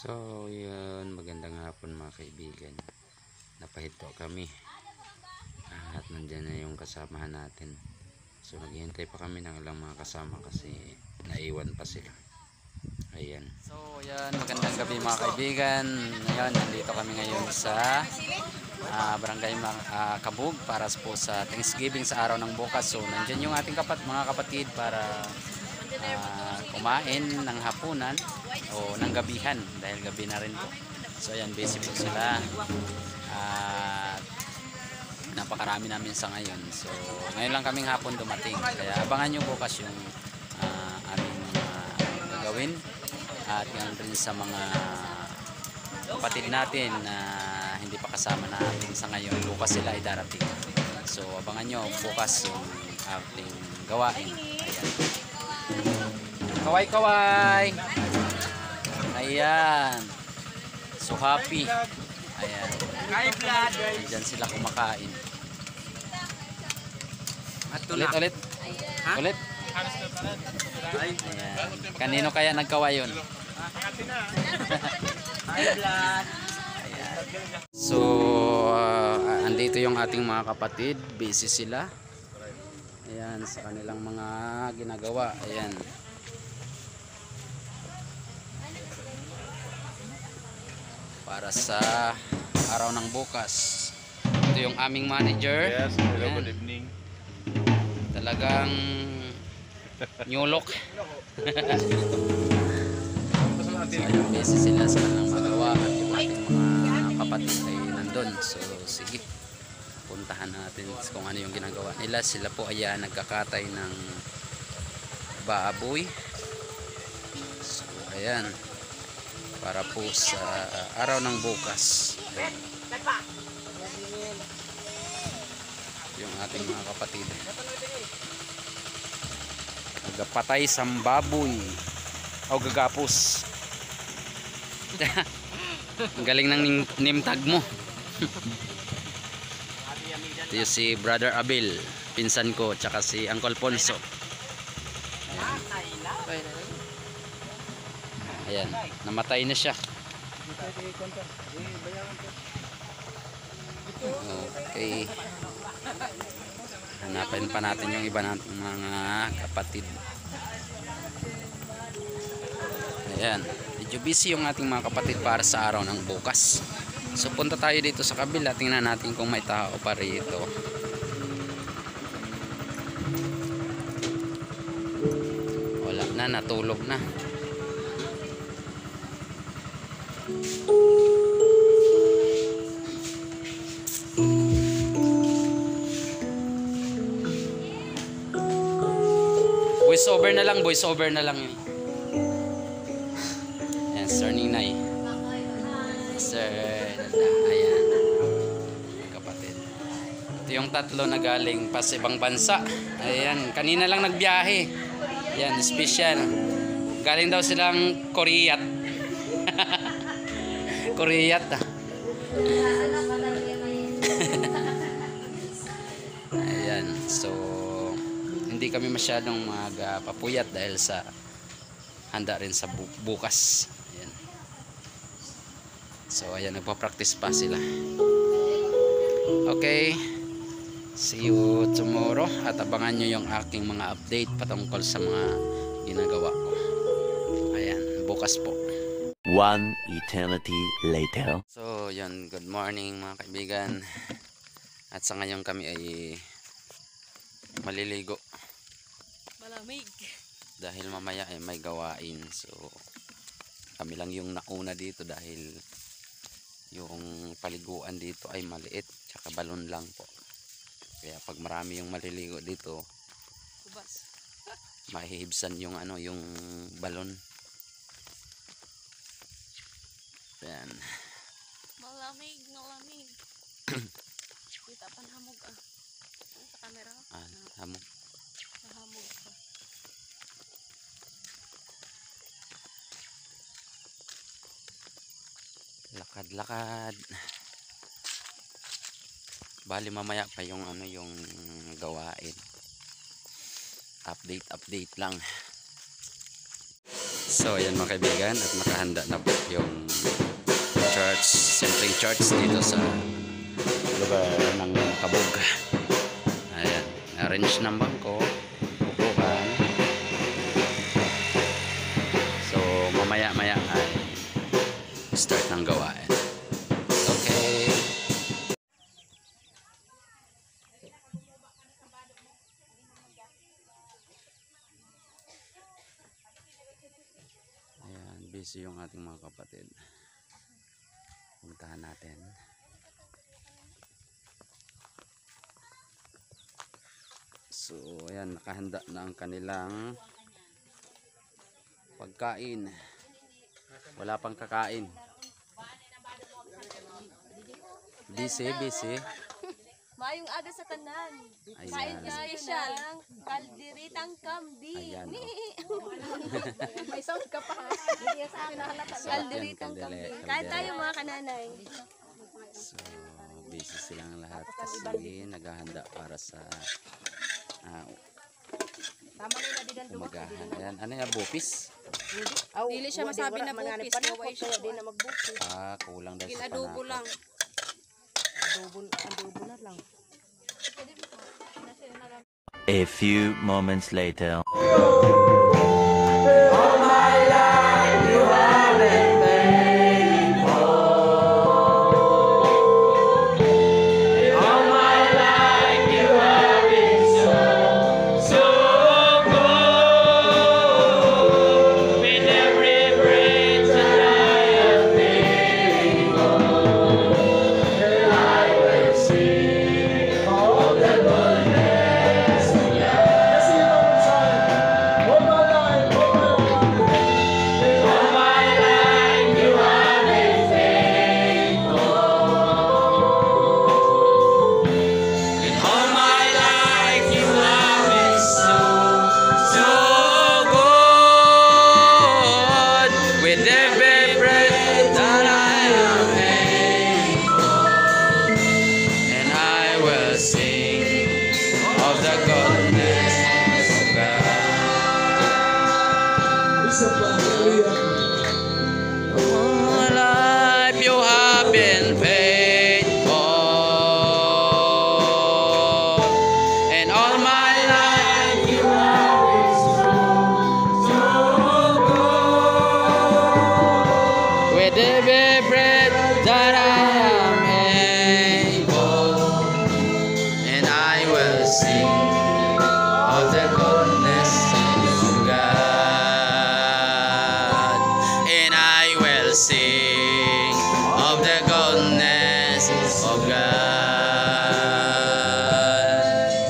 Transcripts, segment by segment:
So yun, magandang hapon mga kaibigan. Napahinto kami at nandyan na yung kasamahan natin. So naghihintay pa kami ng ilang mga kasama kasi naiwan pa sila. Ayan. So yan, magandang gabi mga kaibigan. Ngayon, nandito kami ngayon sa Barangay Kabug para po sa Thanksgiving sa araw ng bukas. So nandyan yung ating mga kapatid para kumain ng hapunan o ng gabihan dahil gabi na rin po. So ayan, busy po sila at napakarami namin sa ngayon. So ngayon lang kaming hapon dumating, kaya abangan nyo bukas yung aming mga gagawin at yan rin sa mga kapatid natin na hindi pa kasama natin sa ngayon. Bukas sila ay darating, so abangan nyo bukas yung ating gawain. Ayan, kaway kaway, ayan, so happy. Ayan, dyan sila kumakain. Ulit ulit ulit. Ayan, kanino kaya nagkaway yun? Ayan. So andito yung ating mga kapatid, busy sila. Ayan, sa kanilang mga ginagawa. Ayan, para sa araw ng bukas. Ito yung aming manager. Yes, hello, good evening. Talagang nyulok. So ayun, busy sila sa kanilang magawa at yung ating mga kapatid ay nandun. So sige, puntahan natin kung ano yung ginagawa nila. Sila po ay nagkakatay ng baboy. So ayan, para po sa araw ng bukas. Ayan, yung ating mga kapatid nagpatay sa baboy o gagapos. Ang galing ng name tag mo. Ito yung si Brother Abel, pinsan ko, tsaka si Uncle Ponso. Ayan, namatay na siya. Okay, hanapin pa natin yung iba nating mga kapatid. Ayan, medyo busy yung ating mga kapatid para sa araw ng bukas. So punta tayo dito sa kabila, tingnan natin kung may tao pa rito. Wala na, natulog na. Voice over na lang, voice over na lang yun. Ayan, Sir Ninay. Sir Nanda, ayan, kapatid. Ito yung tatlo na galing pa sa ibang bansa. Ayan, kanina lang nagbiyahe. Ayan, special. Galing daw silang Koreat. Koreat. Ayan, so hindi kami masyadong magpapuyat dahil sa handa rin sa bukas. Ayan. So ayan, nagpa-practice pa sila. Okay, see you tomorrow at abangan nyo yung aking mga update patungkol sa mga ginagawa ko. Ayan, bukas po. One eternity later. So yun, good morning mga kaibigan. At sa ngayon kami ay maliligo. Malamig. Dahil mamaya ay may gawain. So kami lang yung nauna dito dahil yung paliguan dito ay maliit, tsaka balon lang po. Kaya pag marami yung maliligo dito, Kubas. mahihibsan yung yung balon. Ayan. Malamig, malamig. Kita pa hamog sa camera. Hamog. Nahamog pa. Lakad-lakad. Bali mamaya pa yung yung gawain. Update lang. So ayan mga kaibigan, at nakahanda na po yung church, simpleng church dito sa lugar ng Kabog. Ayan, arrange ng bangko, upuan. So mamaya-maya ay start ng gawain. Okay. Ayan, busy yung ating mga kapatid. Puntahan natin. So, ayan, nakahanda na ang kanilang pagkain. Wala pang kakain. Busy, busy. Mayong aga sa tanan. Ayan. Kain na special. Kalderitang kambing. Ayan, May sound ka pa. Hindi sa akin nahalata. Kalderitang kambing. Kain tayo mga kananay. So, busy silang lahat kasi naghahanda para sa umagahan. Ayan, ano yung bupis? Dili siya masabi na bupis. Naway siya. Kulang dahil sa Ginadobo panakot. lang. Adobo na lang. A few moments later. Sing of the goodness of God.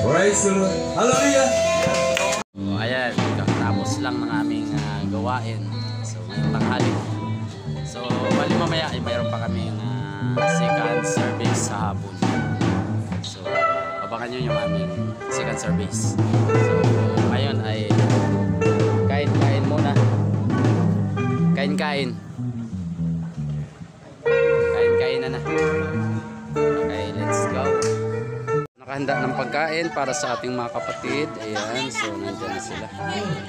Praise the Lord. Hallelujah. So, ayan, kakatapos lang ng aming gawain. So, ngayong tanghali. So, bali mamaya ay mayroon pa kaming second service sa hapon. So, abangan nyo yung aming second service. So, ngayon ay kain-kain muna. Kain-kain. Kain-kain na. Okay, let's go. Nakahanda ng pagkain para sa ating mga kapatid. Ayan, so nandiyan na sila. Ayan.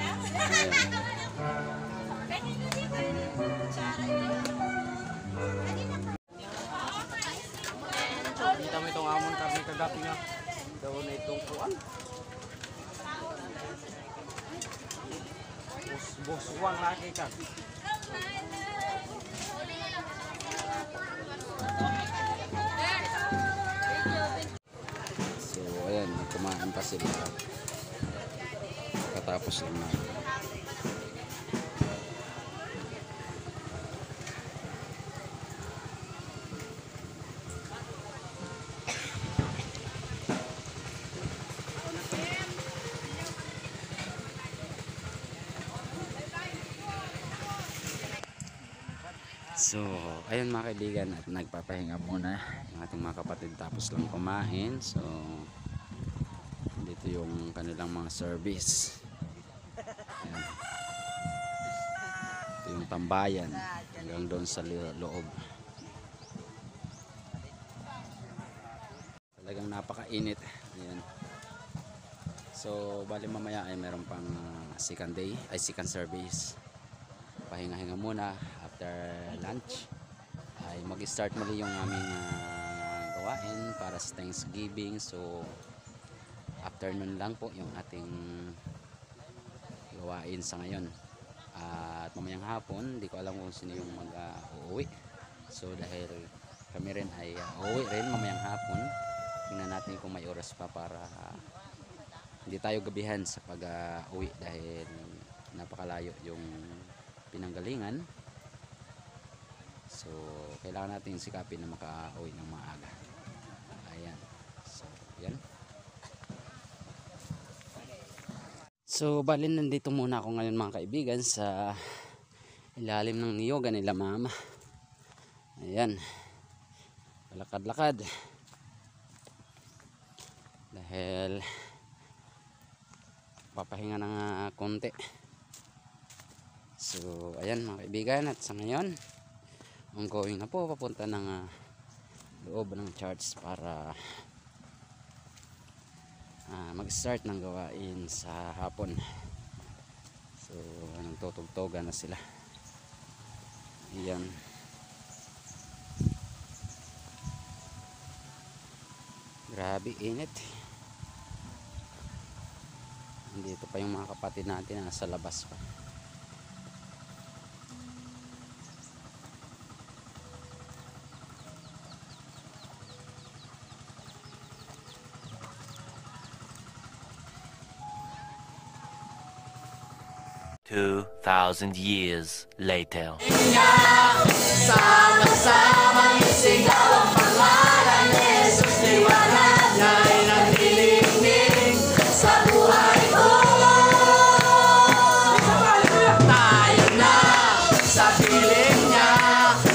Kita mo itong amon kami kagapi nga. Daw na itong kuan. Bos-boswang lagi ka. So, ayan, kumain pa sila. Katapos lang na. So, ayun mga kaibigan, at nagpapahinga muna ang ating mga kapatid tapos lang kumain. So, dito yung kanilang mga service. Ayan. Ito yung tambayan hanggang doon sa loob. Talagang napakainit. Ayan. So, bali mamaya ay meron pang second day, ay second service. pahinga-hinga muna after lunch ay mag-start muli yung aming gawain para sa Thanksgiving. So afternoon lang po yung ating gawain sa ngayon. At mamayang hapon, hindi ko alam kung sino yung mag-uuwi. So dahil kami rin ay uuwi rin mamayang hapon, tingnan natin kung may oras pa para hindi tayo gabihan sa pag-uwi dahil napakalayo yung pinanggalingan. So kailangan natin sikapin na maka-uwi ng maaga. Ayan. So yan. So balin nandito muna ako ngayon mga kaibigan sa ilalim ng niyoga nila mama. Ayan. Lakad-lakad. Dahil papahinga ng konti. So ayan mga kaibigan, at sa ngayon ongoing na po papunta ng loob ng church para mag-start ng gawain sa hapon. So nagtutugtogan na sila. Ayan. Grabe init. Dito pa yung mga kapatid natin na nasa labas pa. Two 2,000 years later. Sama-samang isigaw ang pangalan ni Jesus, liwanag niya'y naglilingning sa buhay ko. Tayo na sa piling niya,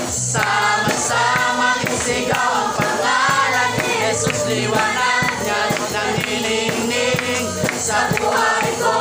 sama-samang isigaw ang pangalan ni Jesus, liwanag niya'y naglilingning sa buhay ko.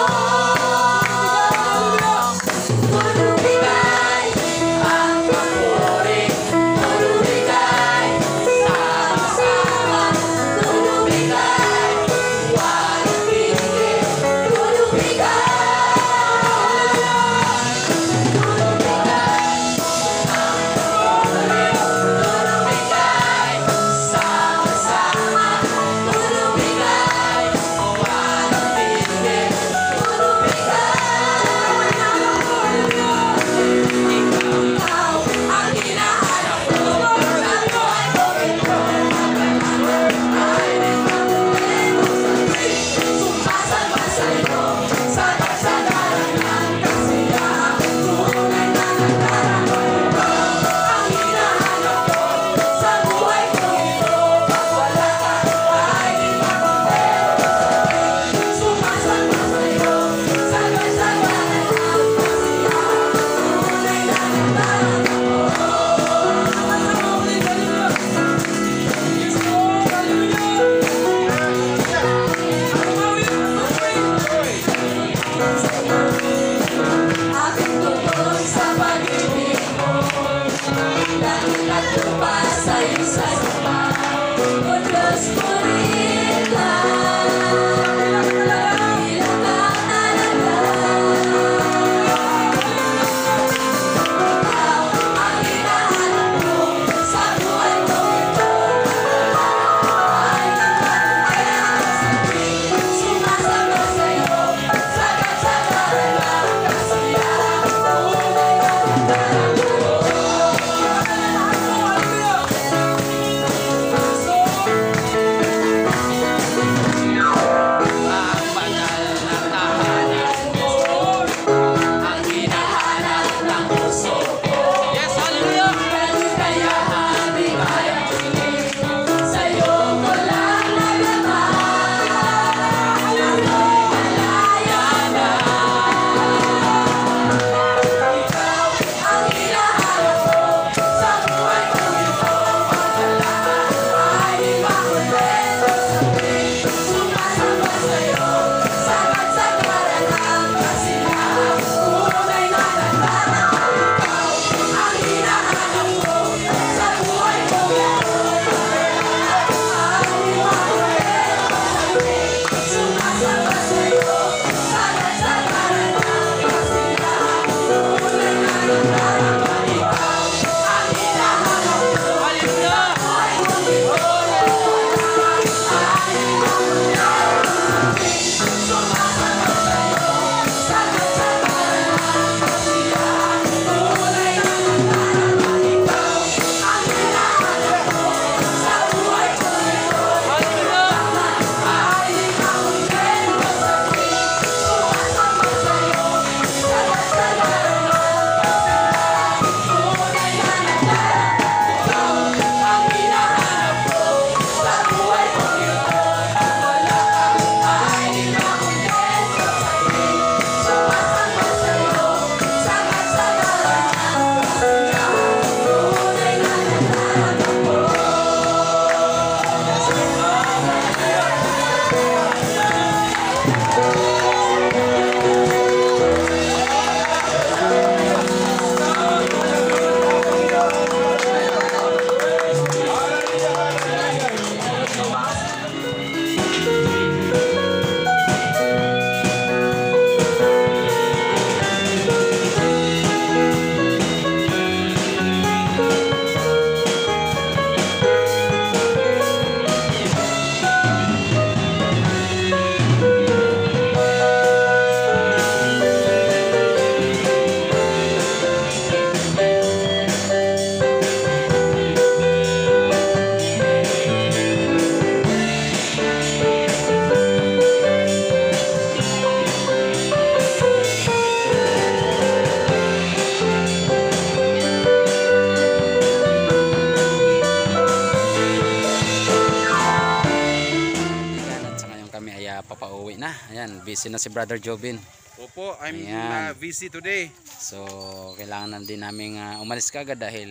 ayan, busy na si Brother Jobin. Opo, I'm Ayan. busy today. So, kailangan na din namin umalis kagad dahil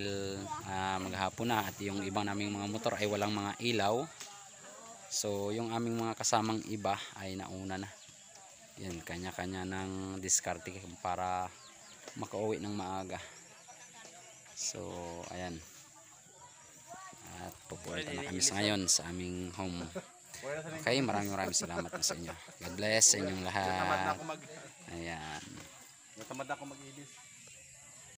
maghapon na at yung ibang naming mga motor ay walang mga ilaw. So, yung aming mga kasamang iba ay nauna na. Yan, kanya-kanya ng diskarte para makauwi ng maaga. So, ayan. At pupunta na kami ngayon sa aming home. Okay, maraming salamat na sa inyo. God bless sa inyong lahat. Ayan. Natamad ako mag-edit.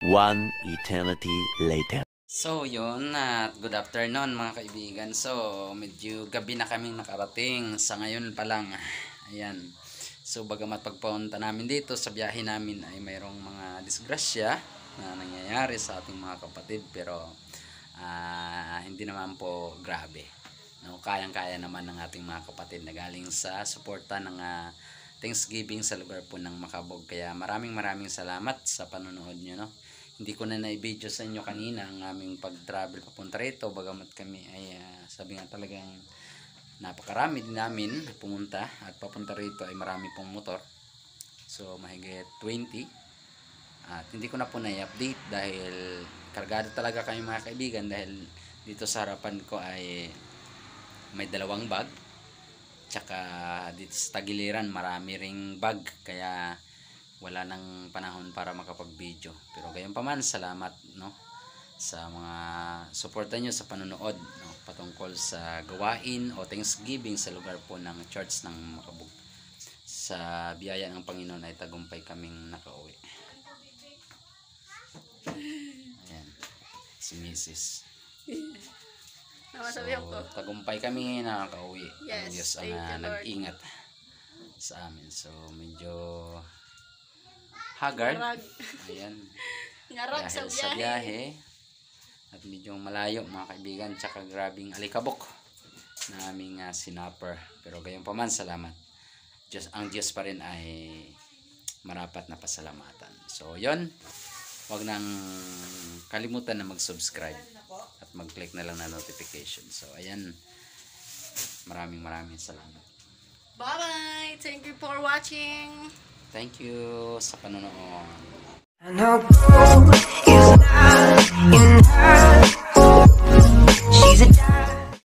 One eternity later. So yun, at good afternoon mga kaibigan. So medyo gabi na kaming nakarating sa ngayon pa lang. Ayan. So bagamat pagpunta namin dito sa biyahe namin ay mayroong mga disgrasya na nangyayari sa ating mga kapatid, pero hindi naman po grabe. No, kayang-kaya naman ng ating mga kapatid na galing sa suporta ng Thanksgiving sa lugar po ng Makabog. Kaya maraming salamat sa panonood nyo. No? Hindi ko na na-video sa inyo kanina ang aming pag-travel papunta rito. Bagamat kami ay sabi nga talagang napakarami din namin pumunta at papunta rito ay marami pong motor. So mahigit 20. At hindi ko na po na-update dahil kargado talaga kami mga kaibigan, dahil dito sa harapan ko ay may 2 bag. Tsaka dito sa tagiliran marami ring bag, kaya wala nang panahon para makapag-video. Pero gayon pa man, salamat no sa mga suporta nyo sa panonood no, patungkol sa gawain o Thanksgiving sa lugar po ng Church ng Makabog. Sa biyaya ng Panginoon ay tagumpay kaming nakauwi. Ayan, si Mrs. So, tagumpay kami na nakauwi. Yes, Ang Diyos ang thank you, Lord. nag-ingat sa amin. So medyo haggard. Ayan. Ngarag Dahil sa biyahe. At medyo malayo mga kaibigan. Tsaka grabing alikabok na aming sinapper. Pero gayon pa man, salamat. Ang Diyos pa rin ay marapat na pasalamatan. So yon, huwag nang kalimutan na mag-subscribe at mag-click na lang na notification. So ayan, maraming salamat. Bye-bye! Thank you for watching! Thank you sa panonood. I know gold is not in her.